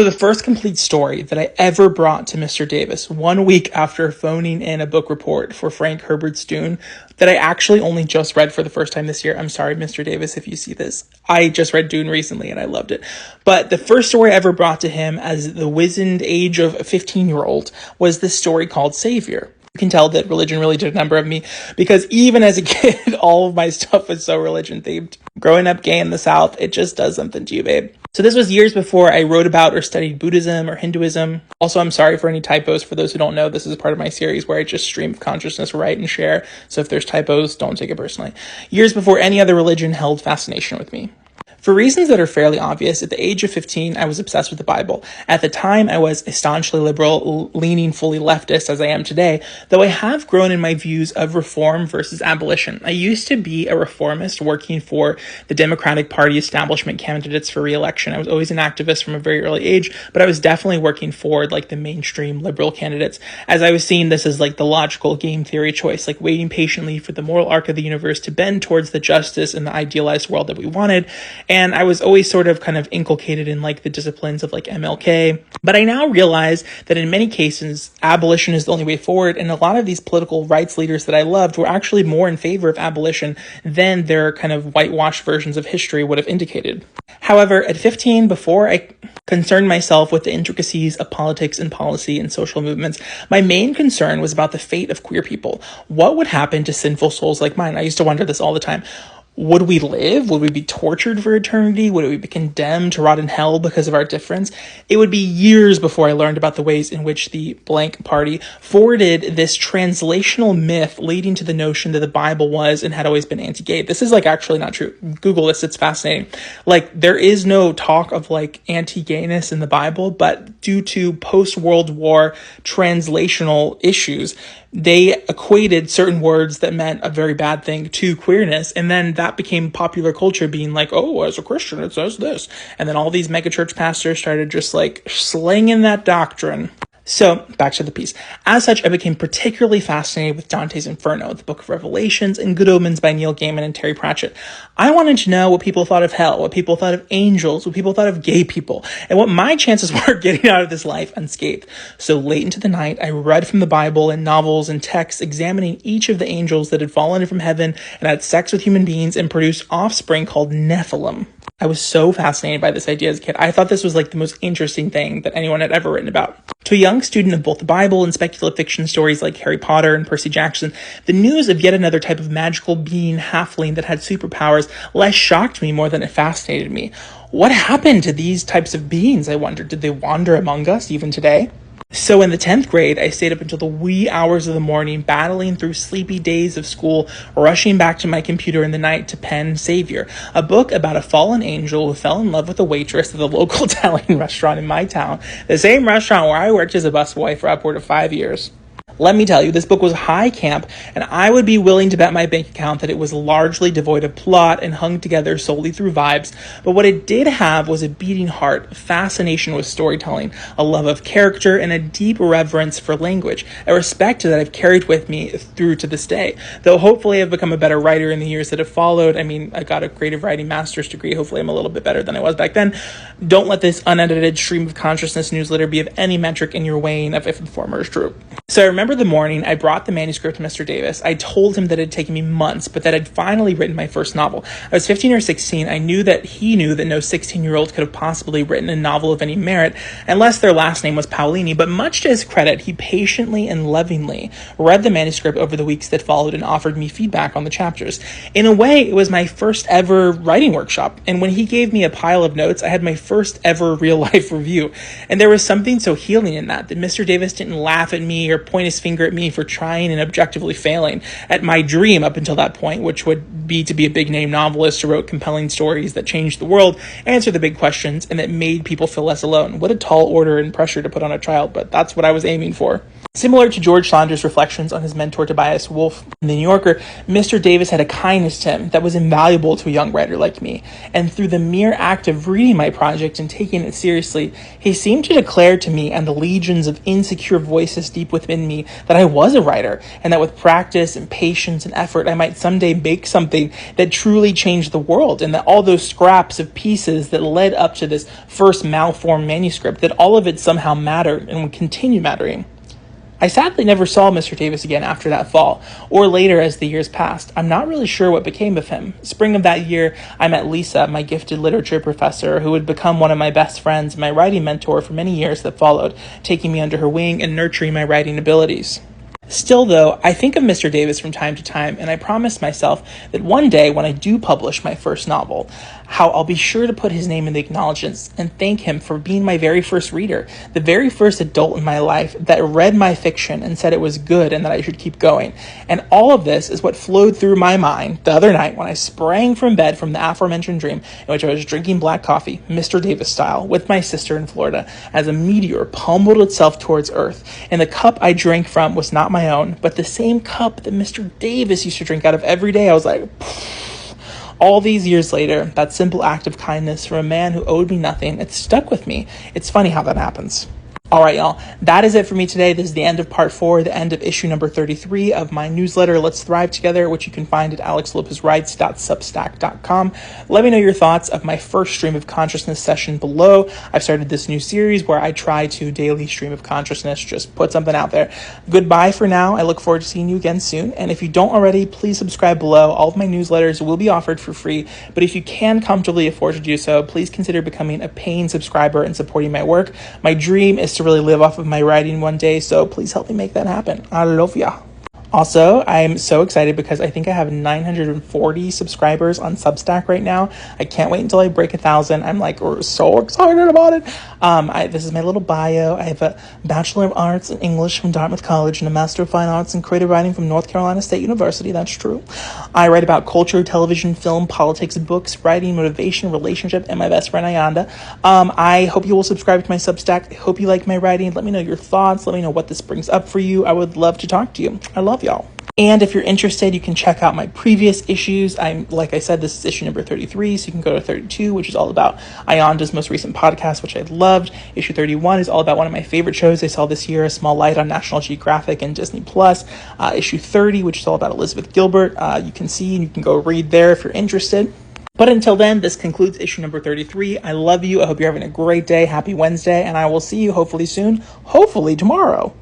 So the first complete story that I ever brought to Mr. Davis 1 week after phoning in a book report for Frank Herbert's Dune that I actually only just read for the first time this year. I'm sorry, Mr. Davis, if you see this. I just read Dune recently and I loved it. But the first story I ever brought to him as the wizened age of a 15-year-old was this story called Savior. You can tell that religion really did a number of me because even as a kid, all of my stuff was so religion themed. Growing up gay in the South, it just does something to you, babe. So this was years before I wrote about or studied Buddhism or Hinduism. Also, I'm sorry for any typos. For those who don't know, this is part of my series where I just stream of consciousness, write, and share. So if there's typos, don't take it personally. Years before any other religion held fascination with me. For reasons that are fairly obvious, at the age of 15, I was obsessed with the Bible. At the time, I was a staunchly liberal, leaning fully leftist as I am today, though I have grown in my views of reform versus abolition. I used to be a reformist working for the Democratic Party establishment candidates for re-election. I was always an activist from a very early age, but I was definitely working for the mainstream liberal candidates, as I was seeing this as the logical game theory choice, waiting patiently for the moral arc of the universe to bend towards the justice and the idealized world that we wanted. And I was always sort of inculcated in the disciplines of MLK. But I now realize that in many cases, abolition is the only way forward. And a lot of these political rights leaders that I loved were actually more in favor of abolition than their whitewashed versions of history would have indicated. However, at 15, before I concerned myself with the intricacies of politics and policy and social movements, my main concern was about the fate of queer people. What would happen to sinful souls like mine? I used to wonder this all the time. Would we live? Would we be tortured for eternity? Would we be condemned to rot in hell because of our difference? It would be years before I learned about the ways in which the blank party forwarded this translational myth leading to the notion that the Bible was and had always been anti-gay. This is actually not true. Google this. It's fascinating. There is no talk of anti-gayness in the Bible, but due to post-World War translational issues, they equated certain words that meant a very bad thing to queerness. And then that became popular culture being oh, as a Christian, it says this. And then all these megachurch pastors started just slinging that doctrine. So, back to the piece. As such, I became particularly fascinated with Dante's Inferno, the Book of Revelations, and Good Omens by Neil Gaiman and Terry Pratchett. I wanted to know what people thought of hell, what people thought of angels, what people thought of gay people, and what my chances were getting out of this life unscathed. So late into the night, I read from the Bible and novels and texts examining each of the angels that had fallen from heaven and had sex with human beings and produced offspring called Nephilim. I was so fascinated by this idea as a kid. I thought this was the most interesting thing that anyone had ever written about. To a young student of both the Bible and speculative fiction stories like Harry Potter and Percy Jackson, the news of yet another type of magical being, halfling, that had superpowers less shocked me more than it fascinated me. What happened to these types of beings, I wondered? Did they wander among us even today? So in the 10th grade, I stayed up until the wee hours of the morning, battling through sleepy days of school, rushing back to my computer in the night to pen Savior, a book about a fallen angel who fell in love with a waitress at the local Italian restaurant in my town, the same restaurant where I worked as a busboy for upward of 5 years. Let me tell you, this book was high camp, and I would be willing to bet my bank account that it was largely devoid of plot and hung together solely through vibes. But what it did have was a beating heart, fascination with storytelling, a love of character, and a deep reverence for language, a respect that I've carried with me through to this day. Though hopefully I've become a better writer in the years that have followed. I mean, I got a creative writing master's degree. Hopefully I'm a little bit better than I was back then. Don't let this unedited stream of consciousness newsletter be of any metric in your weighing of if the former is true. So I remember the morning I brought the manuscript to Mr. Davis. I told him that it had taken me months, but that I'd finally written my first novel. I was 15 or 16. I knew that he knew that no 16-year-old could have possibly written a novel of any merit, unless their last name was Paolini, but much to his credit, he patiently and lovingly read the manuscript over the weeks that followed and offered me feedback on the chapters. In a way, it was my first ever writing workshop, and when he gave me a pile of notes, I had my first ever real-life review, and there was something so healing in that Mr. Davis didn't laugh at me or point his finger at me for trying and objectively failing at my dream up until that point, which would be to be a big-name novelist who wrote compelling stories that changed the world, answered the big questions, and that made people feel less alone. What a tall order and pressure to put on a child, but that's what I was aiming for. Similar to George Saunders' reflections on his mentor Tobias Wolff in The New Yorker, Mr. Davis had a kindness to him that was invaluable to a young writer like me, and through the mere act of reading my project and taking it seriously, he seemed to declare to me and the legions of insecure voices deep within me that I was a writer, and that with practice and patience and effort I might someday make something that truly changed the world, and that all those scraps of pieces that led up to this first malformed manuscript, that all of it somehow mattered and would continue mattering. I sadly never saw Mr. Davis again after that fall, or later as the years passed. I'm not really sure what became of him. Spring of that year, I met Lisa, my gifted literature professor, who would become one of my best friends and my writing mentor for many years that followed, taking me under her wing and nurturing my writing abilities. Still, though, I think of Mr. Davis from time to time, and I promise myself that one day when I do publish my first novel, how I'll be sure to put his name in the acknowledgements and thank him for being my very first reader, the very first adult in my life that read my fiction and said it was good and that I should keep going. And all of this is what flowed through my mind the other night when I sprang from bed from the aforementioned dream in which I was drinking black coffee, Mr. Davis style, with my sister in Florida, as a meteor pummeled itself towards Earth. And the cup I drank from was not my own, but the same cup that Mr. Davis used to drink out of every day. I was like, all these years later, that simple act of kindness from a man who owed me nothing, it stuck with me. It's funny how that happens. All right, y'all, that is it for me today. This is the end of part 4, the end of issue number 33 of my newsletter, Let's Thrive Together, which you can find at alexlopezwrites.substack.com. Let me know your thoughts of my first stream of consciousness session below. I've started this new series where I try to daily stream of consciousness, just put something out there. Goodbye for now. I look forward to seeing you again soon. And if you don't already, please subscribe below. All of my newsletters will be offered for free, but if you can comfortably afford to do so, please consider becoming a paying subscriber and supporting my work. My dream is to really live off of my writing one day, so please help me make that happen. I love ya. Also, I'm so excited because I think I have 940 subscribers on Substack right now. I can't wait until I break 1,000. I'm like so excited about it. This is my little bio. I have a Bachelor of Arts in English from Dartmouth College and a Master of Fine Arts in Creative Writing from North Carolina State University. That's true. I write about culture, television, film, politics, books, writing, motivation, relationship, and my best friend Ayanda. I hope you will subscribe to my Substack. I hope you like my writing. Let me know your thoughts. Let me know what this brings up for you. I would love to talk to you. I love y'all. And if you're interested, you can check out my previous issues. Like I said, this is issue number 33, so you can go to 32, which is all about Ayanda's most recent podcast, which I loved. Issue 31 is all about one of my favorite shows I saw this year, A Small Light on National Geographic and Disney+. Issue 30, which is all about Elizabeth Gilbert. You can see and you can go read there if you're interested. But until then, this concludes issue number 33. I love you. I hope you're having a great day. Happy Wednesday, and I will see you hopefully soon, hopefully tomorrow.